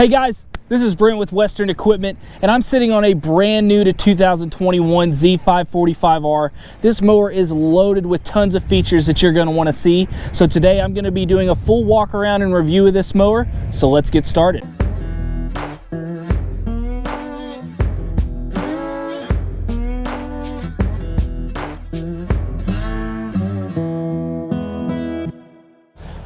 Hey guys, this is Brent with Western Equipment, and I'm sitting on a brand new to 2021 Z545R. This mower is loaded with tons of features that you're going to want to see. So today I'm going to be doing a full walk around and review of this mower. So let's get started.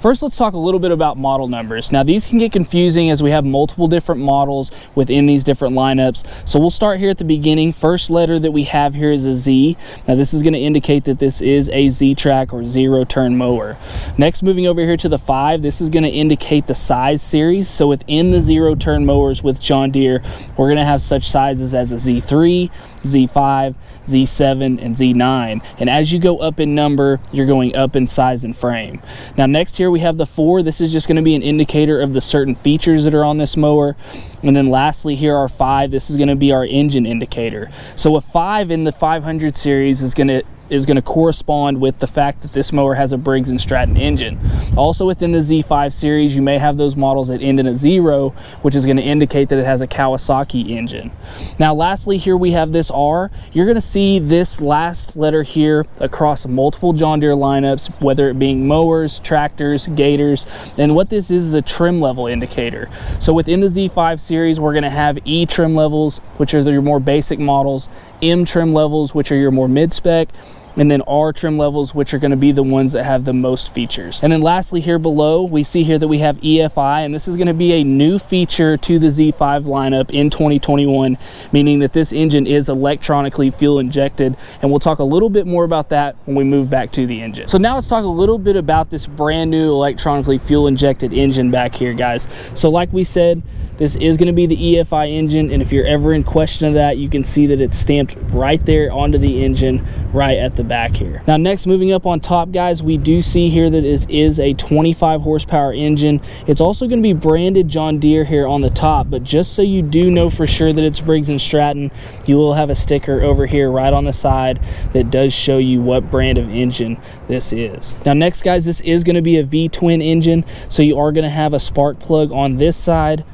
First, let's talk a little bit about model numbers. Now, these can get confusing as we have multiple different models within these different lineups. So we'll start here at the beginning. First letter that we have here is a Z. Now, this is going to indicate that this is a ZTrak or zero turn mower. Next, moving over here to the 5, this is going to indicate the size series. So within the zero turn mowers with John Deere, we're going to have such sizes as a Z3, Z5, Z7, and Z9. And as you go up in number, you're going up in size and frame. Now, next here we have the 4. This is just going to be an indicator of the certain features that are on this mower. And then lastly here our 5, this is going to be our engine indicator. So a 5 in the 500 series is going to correspond with the fact that this mower has a Briggs & Stratton engine. Also within the Z5 series, you may have those models that end in a 0, which is going to indicate that it has a Kawasaki engine. Now lastly here we have this R. You're going to see this last letter here across multiple John Deere lineups, whether it being mowers, tractors, gators, and what this is a trim level indicator. So within the Z5 series, we're going to have E trim levels, which are your more basic models, M trim levels, which are your more mid-spec, and then R trim levels, which are going to be the ones that have the most features. And then lastly here below, we see here that we have EFI, and this is going to be a new feature to the Z5 lineup in 2021, meaning that this engine is electronically fuel injected, and we'll talk a little bit more about that when we move back to the engine. So now let's talk a little bit about this brand new electronically fuel injected engine back here, guys. So like we said, this is going to be the EFI engine, and if you're ever in question of that, you can see that it's stamped right there onto the engine right at the back here. Now next, moving up on top, guys, we do see here that it is a 25 horsepower engine. It's also going to be branded John Deere here on the top, but just so you do know for sure that it's Briggs & Stratton, you will have a sticker over here right on the side that does show you what brand of engine this is. Now next, guys, this is going to be a V-twin engine, so you are going to have a spark plug on this side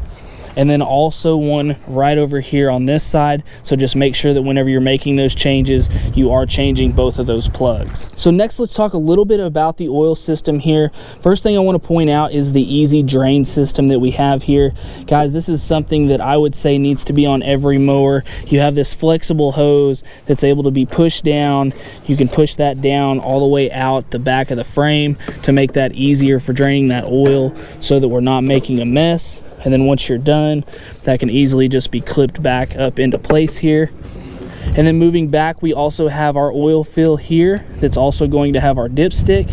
and then also one right over here on this side. So just make sure that whenever you're making those changes, you are changing both of those plugs. So next, let's talk a little bit about the oil system here. First thing I want to point out is the easy drain system that we have here. Guys, this is something that I would say needs to be on every mower. You have this flexible hose that's able to be pushed down. You can push that down all the way out the back of the frame to make that easier for draining that oil so that we're not making a mess. And then once you're done, that can easily just be clipped back up into place here. And then moving back, we also have our oil fill here that's also going to have our dipstick.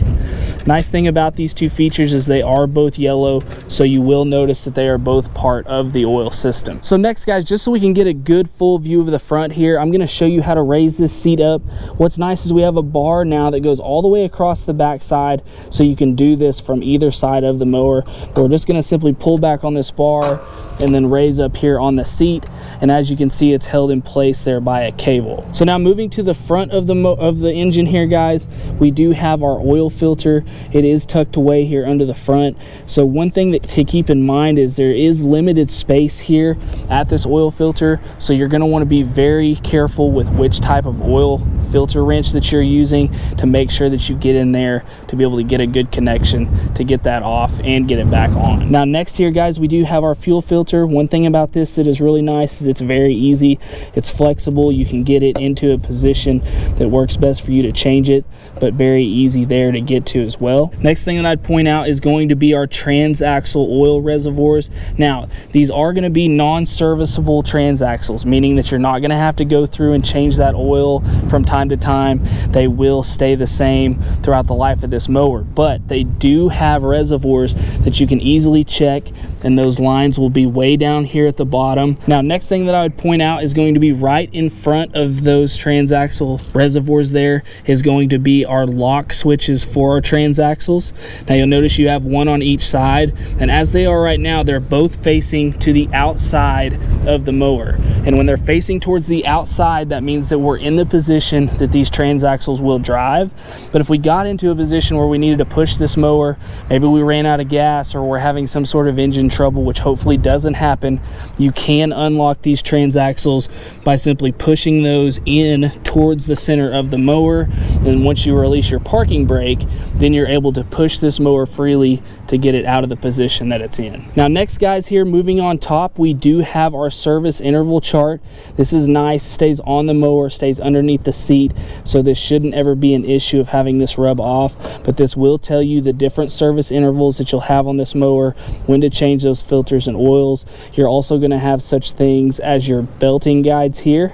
Nice thing about these two features is they are both yellow, so you will notice that they are both part of the oil system. So next, guys, just so we can get a good full view of the front here, I'm going to show you how to raise this seat up. What's nice is we have a bar now that goes all the way across the back side, so you can do this from either side of the mower. We're just going to simply pull back on this bar and then raise up here on the seat, and as you can see, it's held in place there by a cable. So now moving to the front of the engine here, guys, we do have our oil filter. It is tucked away here under the front. So one thing that to keep in mind is there is limited space here at this oil filter, so you're going to want to be very careful with which type of oil filter wrench that you're using to make sure that you get in there to be able to get a good connection to get that off and get it back on. Now next here, guys, we do have our fuel filter. One thing about this that is really nice is it's very easy. It's flexible. You can get it into a position that works best for you to change it, but very easy there to get to as well. Next thing that I'd point out is going to be our transaxle oil reservoirs. Now, these are going to be non-serviceable transaxles, meaning that you're not going to have to go through and change that oil from time to time. They will stay the same throughout the life of this mower, but they do have reservoirs that you can easily check, and those lines will be way down here at the bottom. Now, next thing that I would point out is going to be right in front of those transaxle reservoirs there is going to be our lock switches for our transaxles. Now you'll notice you have one on each side, and as they are right now, they're both facing to the outside of the mower. And when they're facing towards the outside, that means that we're in the position that these transaxles will drive. But if we got into a position where we needed to push this mower, maybe we ran out of gas or we're having some sort of engine trouble, which hopefully doesn't doesn't happen, you can unlock these transaxles by simply pushing those in towards the center of the mower. And once you release your parking brake, then you're able to push this mower freely to get it out of the position that it's in. Now next guys, here moving on top, we do have our service interval chart. This is nice, stays on the mower, stays underneath the seat, so this shouldn't ever be an issue of having this rub off, but this will tell you the different service intervals that you'll have on this mower, when to change those filters and oils. You're also going to have such things as your belting guides here,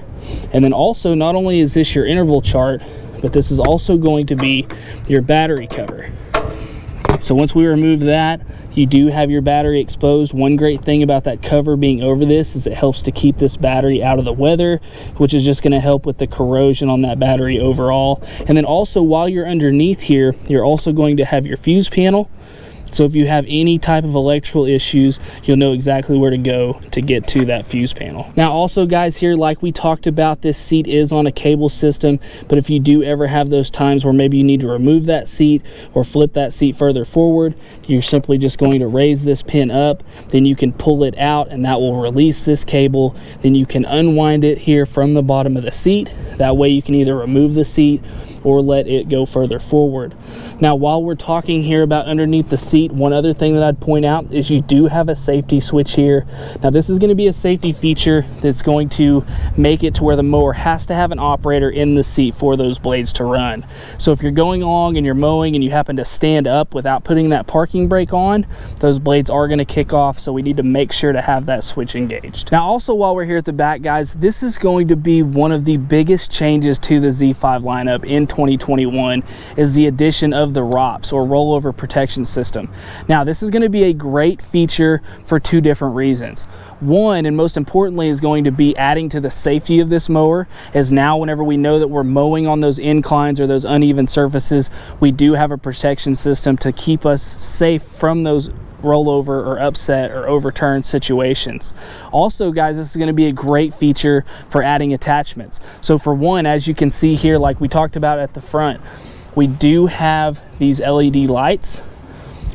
and then also not only is this your interval chart, but this is also going to be your battery cover. So once we remove that, you do have your battery exposed. One great thing about that cover being over this is it helps to keep this battery out of the weather, which is just going to help with the corrosion on that battery overall. And then also while you're underneath here, you're also going to have your fuse panel. So if you have any type of electrical issues, you'll know exactly where to go to get to that fuse panel. Now also guys, here like we talked about, this seat is on a cable system, but if you do ever have those times where maybe you need to remove that seat or flip that seat further forward, you're simply just going to raise this pin up, then you can pull it out and that will release this cable. Then you can unwind it here from the bottom of the seat. That way you can either remove the seat or let it go further forward. Now while we're talking here about underneath the seat, one other thing that I'd point out is you do have a safety switch here. Now this is going to be a safety feature that's going to make it to where the mower has to have an operator in the seat for those blades to run. So if you're going along and you're mowing and you happen to stand up without putting that parking brake on, those blades are going to kick off, so we need to make sure to have that switch engaged. Now also while we're here at the back guys, this is going to be one of the biggest changes to the Z5 lineup in 2021 is the addition of the ROPS, or rollover protection system. Now this is going to be a great feature for two different reasons. One, and most importantly, is going to be adding to the safety of this mower, as now whenever we know that we're mowing on those inclines or those uneven surfaces, we do have a protection system to keep us safe from those rollover or upset or overturned situations. Also guys, this is going to be a great feature for adding attachments. So for one, as you can see here, like we talked about at the front, we do have these LED lights.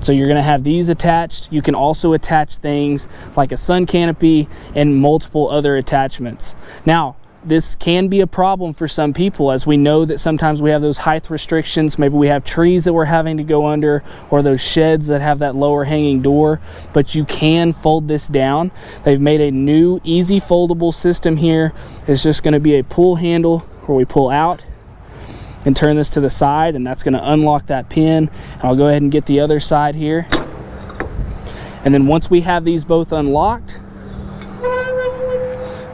So you're going to have these attached. You can also attach things like a sun canopy and multiple other attachments. Now this can be a problem for some people, as we know that sometimes we have those height restrictions. Maybe we have trees that we're having to go under, or those sheds that have that lower hanging door, but you can fold this down. They've made a new easy foldable system here. It's just going to be a pull handle where we pull out and turn this to the side, and that's going to unlock that pin. And I'll go ahead and get the other side here. And then once we have these both unlocked,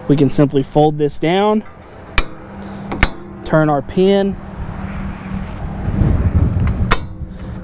we can simply fold this down, turn our pin,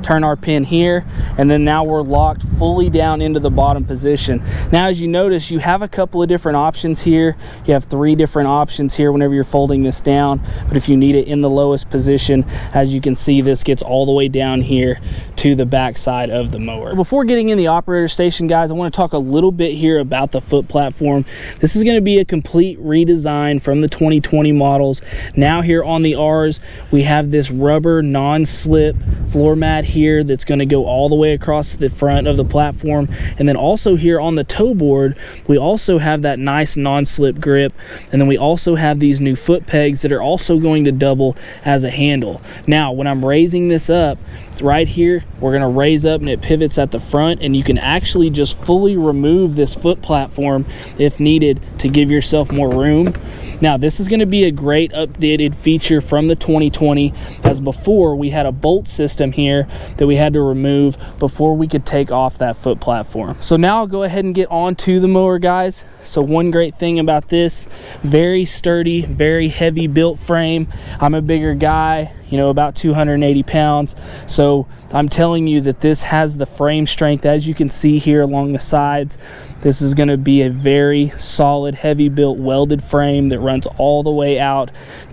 turn our pin here, and then now we're locked fully down into the bottom position. Now as you notice, you have a couple of different options here. You have 3 different options here whenever you're folding this down, but if you need it in the lowest position, as you can see, this gets all the way down here to the back side of the mower. Before getting in the operator station guys, I want to talk a little bit here about the foot platform. This is going to be a complete redesign from the 2020 models. Now here on the R's, we have this rubber non-slip floor mat here that's going to go all the way across the front of the platform, and then also here on the toe board we also have that nice non-slip grip, and then we also have these new foot pegs that are also going to double as a handle. Now when I'm raising this up right here, we're going to raise up and it pivots at the front, and you can actually just fully remove this foot platform if needed to give yourself more room. Now this is going to be a great updated feature from the 2020, as before we had a bolt system here that we had to remove before we could take off that foot platform. So now I'll go ahead and get on to the mower guys. So one great thing about this, very sturdy, very heavy built frame. I'm a bigger guy, you know, about 280 pounds. So I'm telling you that this has the frame strength, as you can see here along the sides. This is going to be a very solid, heavy built welded frame that runs all the way out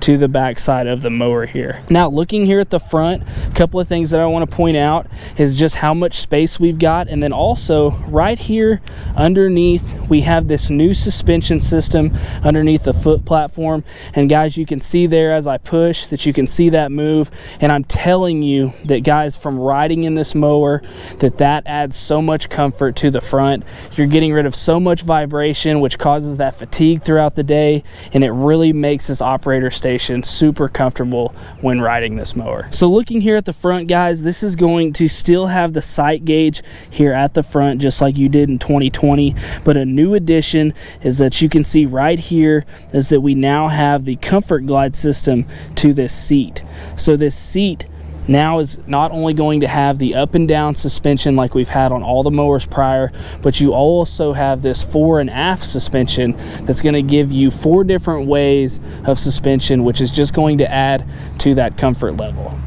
to the back side of the mower here. Now looking here at the front, a couple of things that I want to point out is just how much space we've got, and then also right here underneath we have this new suspension system underneath the foot platform. And guys, you can see there as I push that you can see that move, and I'm telling you that guys, from riding in this mower, that adds so much comfort to the front. You're getting rid of so much vibration, which causes that fatigue throughout the day, and it really makes this operator station super comfortable when riding this mower. So looking here at the front, guys, this is going to still have the sight gauge here at the front just like you did in 2020, but a new addition is that you can see right here is that we now have the Comfort Glide system to this seat. So this seat now is not only going to have the up and down suspension like we've had on all the mowers prior, but you also have this fore and aft suspension that's going to give you 4 different ways of suspension, which is just going to add to that comfort level.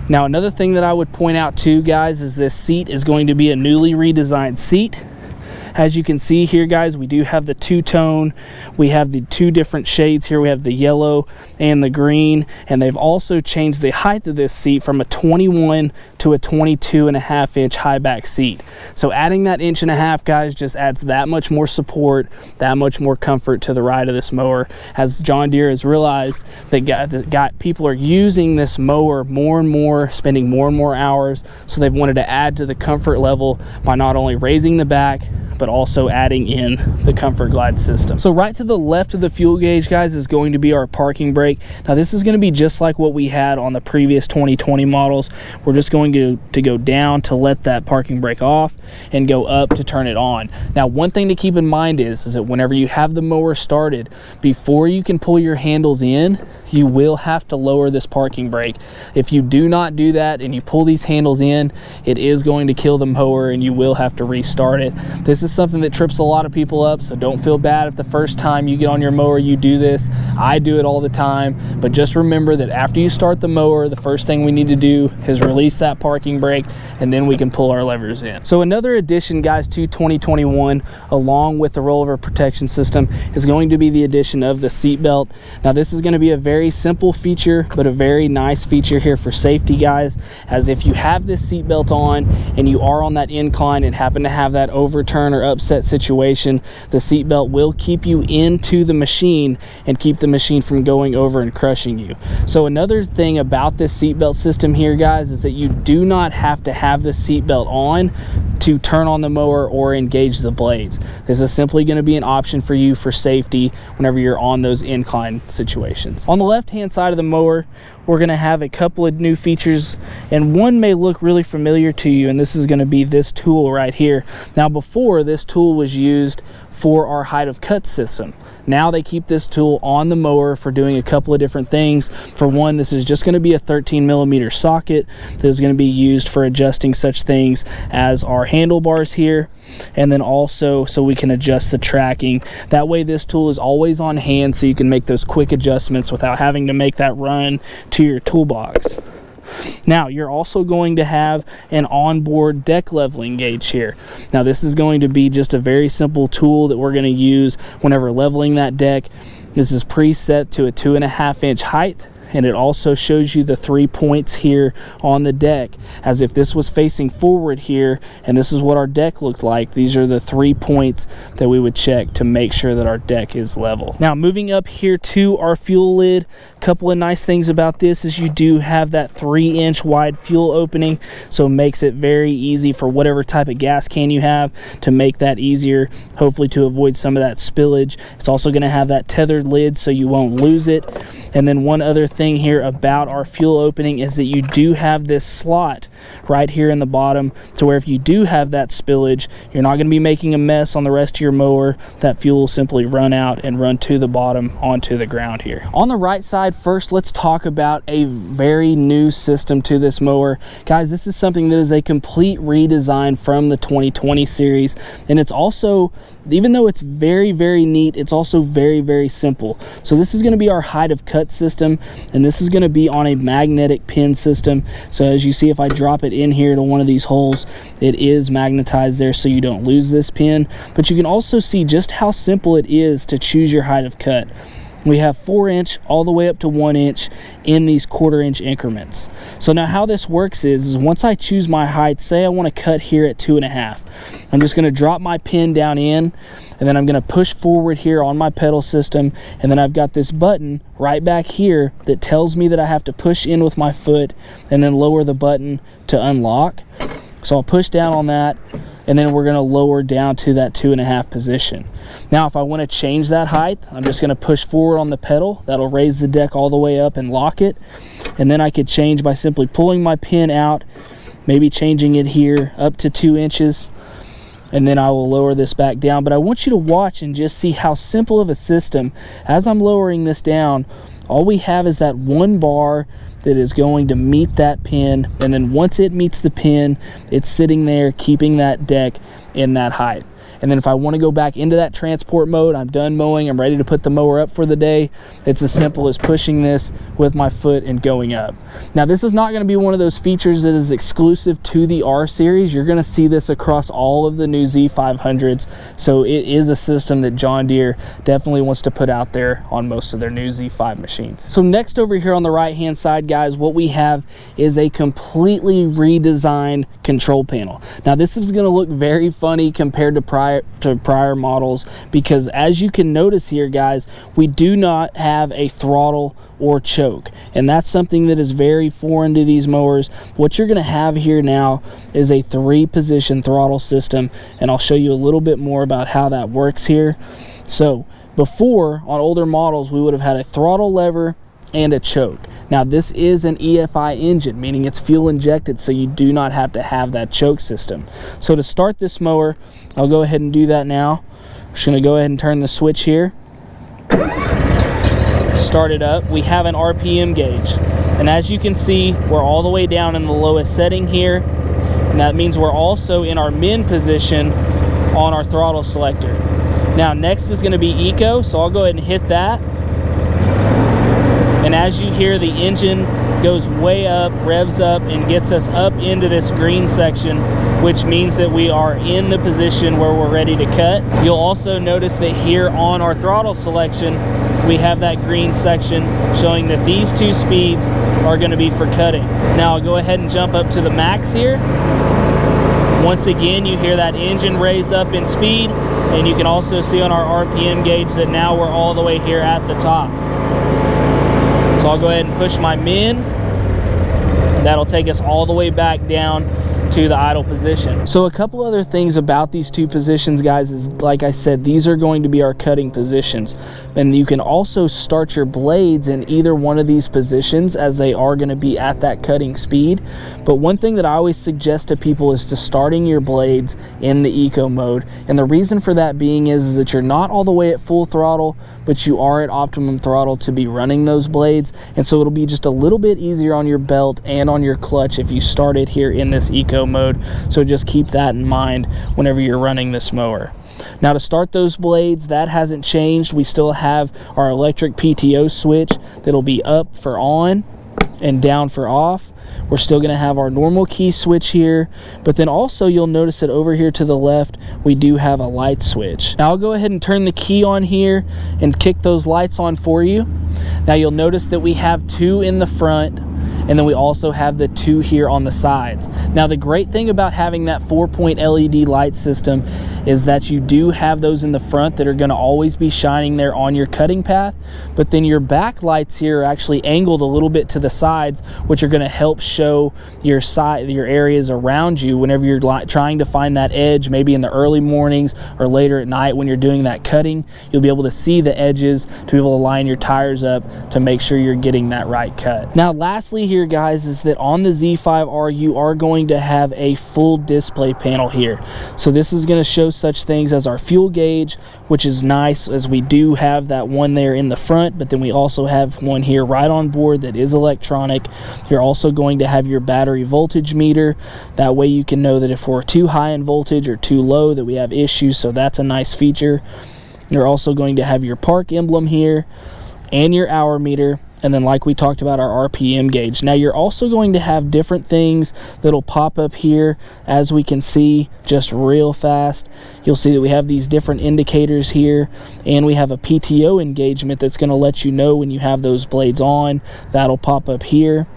Now another thing that I would point out too, guys, is this seat is going to be a newly redesigned seat. As you can see here, guys, we do have the two-tone. We have the 2 different shades here. We have the yellow and the green, and they've also changed the height of this seat from a 21 to a 22.5-inch high back seat. So adding that 1.5 inches, guys, just adds that much more support, that much more comfort to the ride of this mower, as John Deere has realized that people are using this mower more and more, spending more and more hours, so they've wanted to add to the comfort level by not only raising the back, but also adding in the Comfort Glide system. So right to the left of the fuel gauge, guys, is going to be our parking brake. Now this is going to be just like what we had on the previous 2020 models. We're just going to go down to let that parking brake off and go up to turn it on. Now one thing to keep in mind is that whenever you have the mower started, before you can pull your handles in, you will have to lower this parking brake. If you do not do that and you pull these handles in, it is going to kill the mower and you will have to restart it. This is something that trips a lot of people up, so don't feel bad if the first time you get on your mower you do this. I do it all the time, but just remember that after you start the mower, the first thing we need to do is release that parking brake, and then we can pull our levers in. So another addition, guys, to 2021, along with the rollover protection system, is going to be the addition of the seat belt. Now this is going to be a very simple feature, but a very nice feature here for safety, guys, as if you have this seat belt on and you are on that incline and happen to have that overturn or upset situation, the seatbelt will keep you into the machine and keep the machine from going over and crushing you. So another thing about this seatbelt system here, guys, is that you do not have to have the seatbelt on to turn on the mower or engage the blades. This is simply going to be an option for you for safety whenever you're on those incline situations. On the left hand side of the mower, we're going to have a couple of new features, and one may look really familiar to you, and this is going to be this tool right here. Now before, this tool was used for our height of cut system. Now they keep this tool on the mower for doing a couple of different things. For one, this is just going to be a 13mm socket that is going to be used for adjusting such things as our handlebars here, and then also so we can adjust the tracking. That way this tool is always on hand, so you can make those quick adjustments without having to make that run to your toolbox. Now you're also going to have an onboard deck leveling gauge here. Now this is going to be just a very simple tool that we're going to use whenever leveling that deck. This is preset to a 2.5-inch height, and it also shows you the 3 points here on the deck, as if this was facing forward here and this is what our deck looked like. These are the 3 points that we would check to make sure that our deck is level. Now moving up here to our fuel lid, a couple of nice things about this is you do have that 3-inch wide fuel opening, so it makes it very easy for whatever type of gas can you have to make that easier, hopefully to avoid some of that spillage. It's also going to have that tethered lid so you won't lose it. And then one other thing here about our fuel opening is that you do have this slot right here in the bottom, to where if you do have that spillage, you're not going to be making a mess on the rest of your mower. That fuel will simply run out and run to the bottom onto the ground here. On the right side, first let's talk about a very new system to this mower. Guys, this is something that is a complete redesign from the 2020 series, and it's also, even though it's very, very neat, it's also very, very simple. So this is going to be our height of cut system, and this is going to be on a magnetic pin system. So as you see, if I drop it in here to one of these holes, it is magnetized there so you don't lose this pin. But you can also see just how simple it is to choose your height of cut. we have 4-inch all the way up to 1-inch in these 1/4-inch increments. So now how this works is once I choose my height, say I want to cut here at 2.5, I'm just going to drop my pin down in, and then I'm going to push forward here on my pedal system, and then I've got this button right back here that tells me that I have to push in with my foot and then lower the button to unlock. So I'll push down on that, and then we're going to lower down to that 2.5 position. Now if I want to change that height, I'm just going to push forward on the pedal. That'll raise the deck all the way up and lock it. And then I could change by simply pulling my pin out, maybe changing it here up to 2 inches, and then I will lower this back down. But I want you to watch and just see how simple of a system. As I'm lowering this down, all we have is that one bar that is going to meet that pin, and then once it meets the pin, it's sitting there keeping that deck in that height. And then if I want to go back into that transport mode, I'm done mowing, I'm ready to put the mower up for the day, it's as simple as pushing this with my foot and going up. Now this is not going to be one of those features that is exclusive to the R series. You're going to see this across all of the new Z500s, so it is a system that John Deere definitely wants to put out there on most of their new Z5 machines. So next over here on the right hand side, guys, what we have is a completely redesigned control panel. Now this is going to look very funny compared to prior models, because as you can notice here, guys, we do not have a throttle or choke, and that's something that is very foreign to these mowers. What you're going to have here now is a 3-position throttle system, and I'll show you a little bit more about how that works here. So before, on older models, we would have had a throttle lever and a choke. Now this is an EFI engine, meaning it's fuel injected, so you do not have to have that choke system. So to start this mower, I'll go ahead and do that now. I'm just going to go ahead and turn the switch here. Start it up. We have an RPM gauge, and as you can see, we're all the way down in the lowest setting here, and that means we're also in our min position on our throttle selector. Now next is going to be eco, so I'll go ahead and hit that. And as you hear, the engine goes way up, revs up, and gets us up into this green section, which means that we are in the position where we're ready to cut. You'll also notice that here on our throttle selection, we have that green section showing that these 2 speeds are going to be for cutting. Now I'll go ahead and jump up to the max here. Once again, you hear that engine raise up in speed, and you can also see on our RPM gauge that now we're all the way here at the top. So I'll go ahead and push my min. That'll take us all the way back down to the idle position. So a couple other things about these 2 positions, guys, is like I said, these are going to be our cutting positions, and you can also start your blades in either one of these positions, as they are going to be at that cutting speed. But one thing that I always suggest to people is to starting your blades in the eco mode, and the reason for that being is that you're not all the way at full throttle, but you are at optimum throttle to be running those blades, and so it'll be just a little bit easier on your belt and on your clutch if you start it here in this eco mode. So just keep that in mind whenever you're running this mower. Now to start those blades, that hasn't changed. We still have our electric PTO switch that'll be up for on and down for off. We're still going to have our normal key switch here, but then also you'll notice that over here to the left we do have a light switch. Now I'll go ahead and turn the key on here and kick those lights on for you. Now you'll notice that we have 2 in the front, and then we also have the 2 here on the sides. Now the great thing about having that 4-point LED light system is that you do have those in the front that are going to always be shining there on your cutting path, but then your back lights here are actually angled a little bit to the sides, which are going to help show your areas around you whenever you're trying to find that edge, maybe in the early mornings or later at night when you're doing that cutting. You'll be able to see the edges to be able to line your tires up to make sure you're getting that right cut. Now lastly here, guys, is that on the Z5R you are going to have a full display panel here. So this is going to show such things as our fuel gauge, which is nice, as we do have that one there in the front, but then we also have one here right on board that is electronic. You're also going to have your battery voltage meter. That way you can know that if we're too high in voltage or too low, that we have issues, so that's a nice feature. You're also going to have your park emblem here and your hour meter. And then like we talked about, our RPM gauge. Now you're also going to have different things that'll pop up here, as we can see just real fast. You'll see that we have these different indicators here, and we have a PTO engagement that's going to let you know when you have those blades on. That'll pop up here,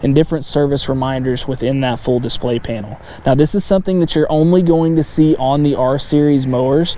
and different service reminders within that full display panel. Now this is something that you're only going to see on the R series mowers,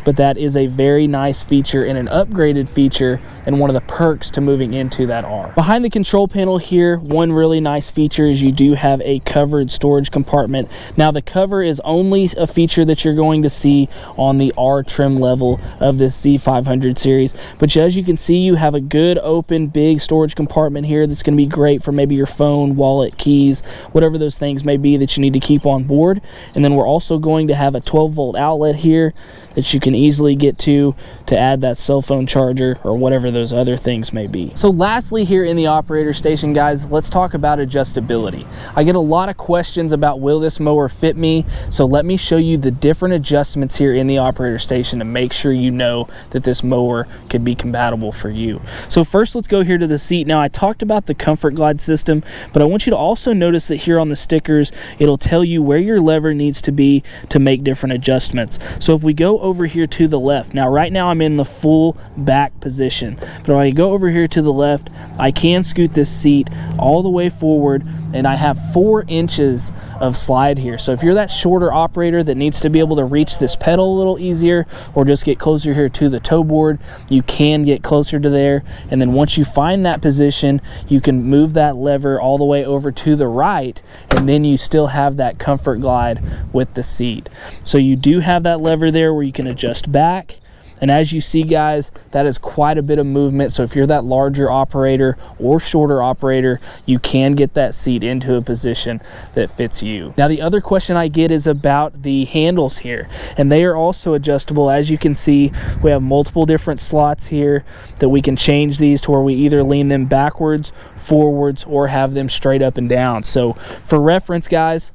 but that is a very nice feature and an upgraded feature, and one of the perks to moving into that R. Behind the control panel here, one really nice feature is you do have a covered storage compartment. Now the cover is only a feature that you're going to see on the R trim level of this Z500 series, but as you can see, you have a good open big storage compartment here that's going to be great for maybe your phone, wallet, keys, whatever those things may be that you need to keep on board. And then we're also going to have a 12-volt outlet here that you can easily get to add that cell phone charger or whatever those other things may be. So lastly, here in the operator station, guys, let's talk about adjustability. I get a lot of questions about, will this mower fit me? So let me show you the different adjustments here in the operator station to make sure you know that this mower could be compatible for you. So first, let's go here to the seat. Now I talked about the Comfort Glide system, but I want you to also notice that here on the stickers, it'll tell you where your lever needs to be to make different adjustments. So if we go over here to the left, now right now I'm in the full back position, but if I go over here to the left, I can scoot this seat all the way forward, and I have 4 inches of slide here. So if you're that shorter operator that needs to be able to reach this pedal a little easier, or just get closer here to the toe board, you can get closer to there. And then once you find that position, you can move that lever all the way over to the right, and then you still have that Comfort Glide with the seat. So you do have that lever there where you can adjust back. And as you see, guys, that is quite a bit of movement. So if you're that larger operator or shorter operator, you can get that seat into a position that fits you. Now, the other question I get is about the handles here, and they are also adjustable. As you can see, we have multiple different slots here that we can change these to where we either lean them backwards, forwards, or have them straight up and down. So for reference, guys,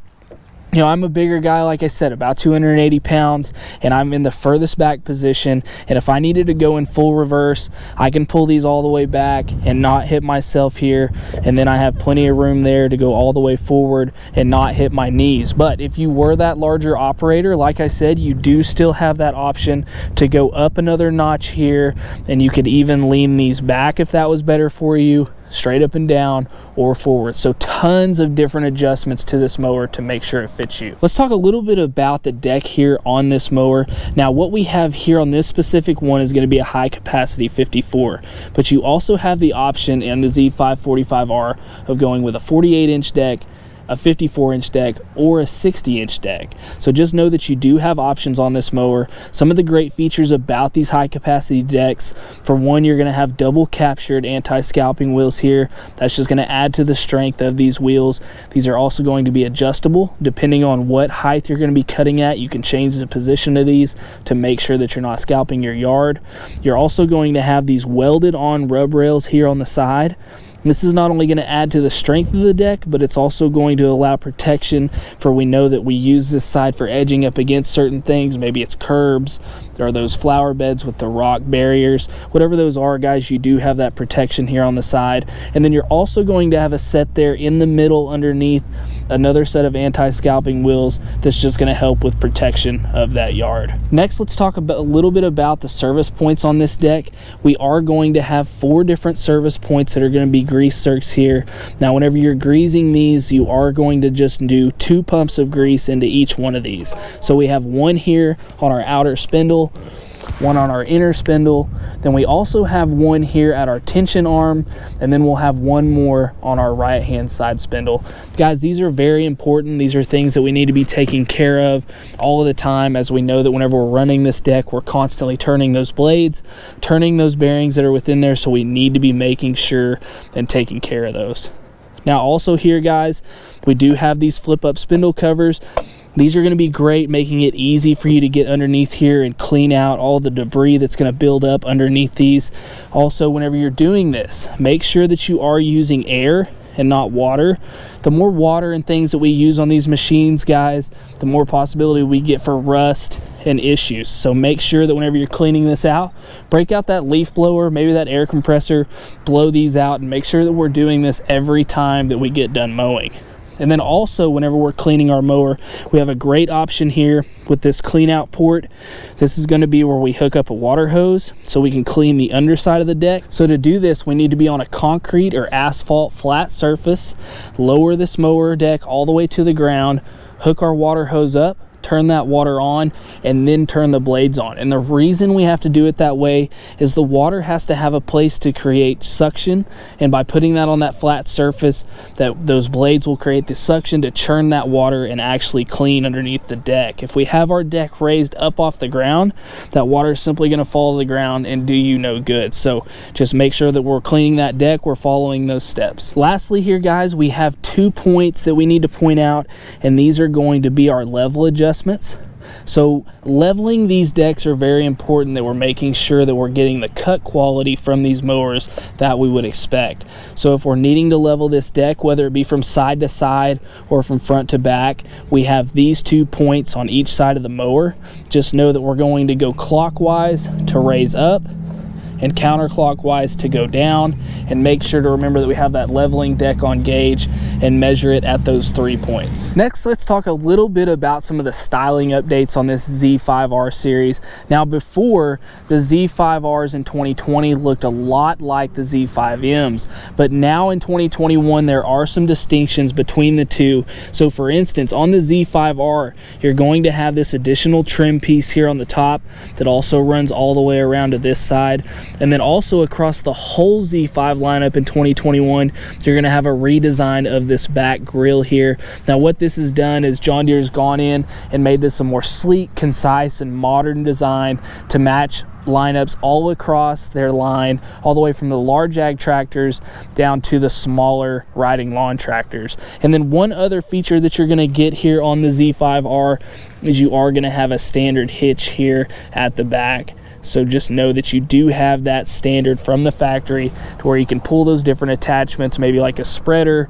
you know, I'm a bigger guy, like I said, about 280 pounds, and I'm in the furthest back position. And if I needed to go in full reverse, I can pull these all the way back and not hit myself here. And then I have plenty of room there to go all the way forward and not hit my knees. But if you were that larger operator, like I said, you do still have that option to go up another notch here, and you could even lean these back if that was better for you, straight up and down or forward. So tons of different adjustments to this mower to make sure it fits you. Let's talk a little bit about the deck here on this mower. Now what we have here on this specific one is going to be a high capacity 54, but you also have the option in the Z545R of going with a 48-inch deck, a 54-inch deck, or a 60-inch deck. So just know that you do have options on this mower. Some of the great features about these high capacity decks, for one, you're going to have double captured anti-scalping wheels here. That's just going to add to the strength of these wheels. These are also going to be adjustable depending on what height you're going to be cutting at. You can change the position of these to make sure that you're not scalping your yard. You're also going to have these welded on rub rails here on the side. This is not only going to add to the strength of the deck, but it's also going to allow protection, for we know that we use this side for edging up against certain things. Maybe it's curbs or those flower beds with the rock barriers. Whatever those are, guys, you do have that protection here on the side. And then you're also going to have a set there in the middle underneath, another set of anti-scalping wheels that's just going to help with protection of that yard. Next, let's talk about a little bit about the service points on this deck. We are going to have 4 different service points that are going to be grease zerks here. Now whenever you're greasing these, you are going to just do 2 pumps of grease into each one of these. So we have one here on our outer spindle, one on our inner spindle, then we also have one here at our tension arm, and then we'll have one more on our right hand side spindle. Guys, these are very important. These are things that we need to be taking care of all of the time, as we know that whenever we're running this deck, we're constantly turning those blades, turning those bearings that are within there, so we need to be making sure and taking care of those. Now also here, guys, we do have these flip up spindle covers. These are going to be great, making it easy for you to get underneath here and clean out all the debris that's going to build up underneath these. Also, whenever you're doing this, make sure that you are using air and not water. The more water and things that we use on these machines, guys, the more possibility we get for rust and issues. So make sure that whenever you're cleaning this out, break out that leaf blower, maybe that air compressor, blow these out, and make sure that we're doing this every time that we get done mowing. And then also, whenever we're cleaning our mower, we have a great option here with this clean out port. This is going to be where we hook up a water hose so we can clean the underside of the deck. So to do this, we need to be on a concrete or asphalt flat surface, lower this mower deck all the way to the ground, hook our water hose up, turn that water on, and then turn the blades on. And the reason we have to do it that way is the water has to have a place to create suction, and by putting that on that flat surface, that those blades will create the suction to churn that water and actually clean underneath the deck. If we have our deck raised up off the ground, that water is simply going to fall to the ground and do you no good. So just make sure that we're cleaning that deck, we're following those steps. Lastly here, guys, we have 2 points that we need to point out, and these are going to be our level adjustments. So leveling these decks are very important, that we're making sure that we're getting the cut quality from these mowers that we would expect. So if we're needing to level this deck, whether it be from side to side or from front to back, we have these 2 points on each side of the mower. Just know that we're going to go clockwise to raise up and counterclockwise to go down, and make sure to remember that we have that leveling deck on gauge and measure it at those 3 points. Next, let's talk a little bit about some of the styling updates on this Z5R series. Now, before, the Z5Rs in 2020 looked a lot like the Z5Ms, but now in 2021 there are some distinctions between the two. So for instance, on the Z5R, you're going to have this additional trim piece here on the top that also runs all the way around to this side. And then also across the whole Z5 lineup in 2021, you're going to have a redesign of this back grille here. Now what this has done is John Deere's gone in and made this a more sleek, concise, and modern design to match lineups all across their line, all the way from the large ag tractors down to the smaller riding lawn tractors. And then one other feature that you're going to get here on the Z5R is you are going to have a standard hitch here at the back. So just know that you do have that standard from the factory to where you can pull those different attachments, maybe like a spreader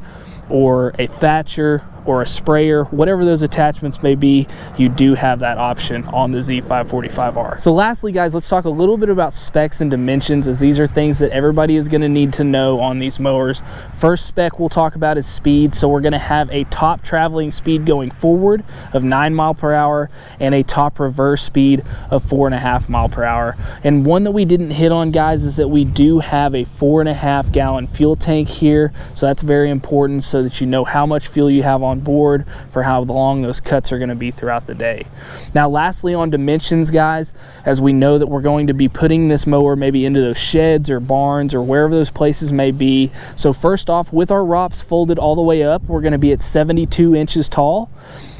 or a thatcher or a sprayer, whatever those attachments may be, you do have that option on the Z545R. So lastly, guys, let's talk a little bit about specs and dimensions, as these are things that everybody is going to need to know on these mowers. First spec we'll talk about is speed. So we're going to have a top traveling speed going forward of 9 miles per hour and a top reverse speed of 4.5 miles per hour. And one that we didn't hit on, guys, is that we do have a 4.5 gallon fuel tank here. So that's very important, so that you know how much fuel you have on board for how long those cuts are going to be throughout the day. Now lastly, on dimensions, guys, as we know that we're going to be putting this mower maybe into those sheds or barns or wherever those places may be. So first off, with our ROPS folded all the way up, we're going to be at 72 inches tall.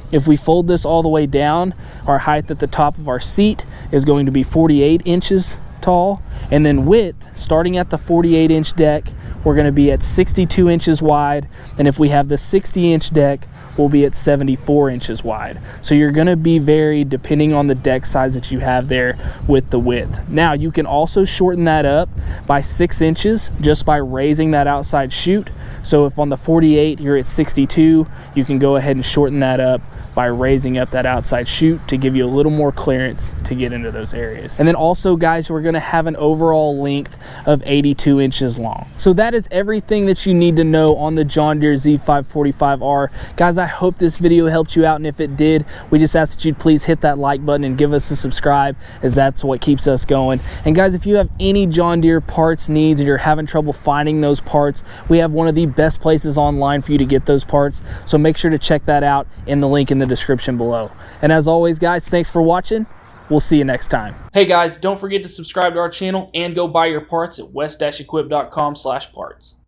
If we fold this all the way down, our height at the top of our seat is going to be 48 inches tall, and then width, starting at the 48-inch deck, we're going to be at 62 inches wide, and if we have the 60-inch deck, we'll be at 74 inches wide. So you're going to be varied depending on the deck size that you have there with the width. Now you can also shorten that up by 6 inches just by raising that outside chute. So if on the 48 you're at 62, you can go ahead and shorten that up by raising up that outside chute to give you a little more clearance to get into those areas. And then also, guys, we're going to have an overall length of 82 inches long. So that is everything that you need to know on the John Deere Z545R. Guys, I hope this video helped you out, and if it did, we just ask that you'd please hit that like button and give us a subscribe, as that's what keeps us going. And guys, if you have any John Deere parts needs and you're having trouble finding those parts, we have one of the best places online for you to get those parts, so make sure to check that out in the link in the description below. And as always, guys, thanks for watching. We'll see you next time. Hey guys, don't forget to subscribe to our channel and go buy your parts at west-equip.com/parts.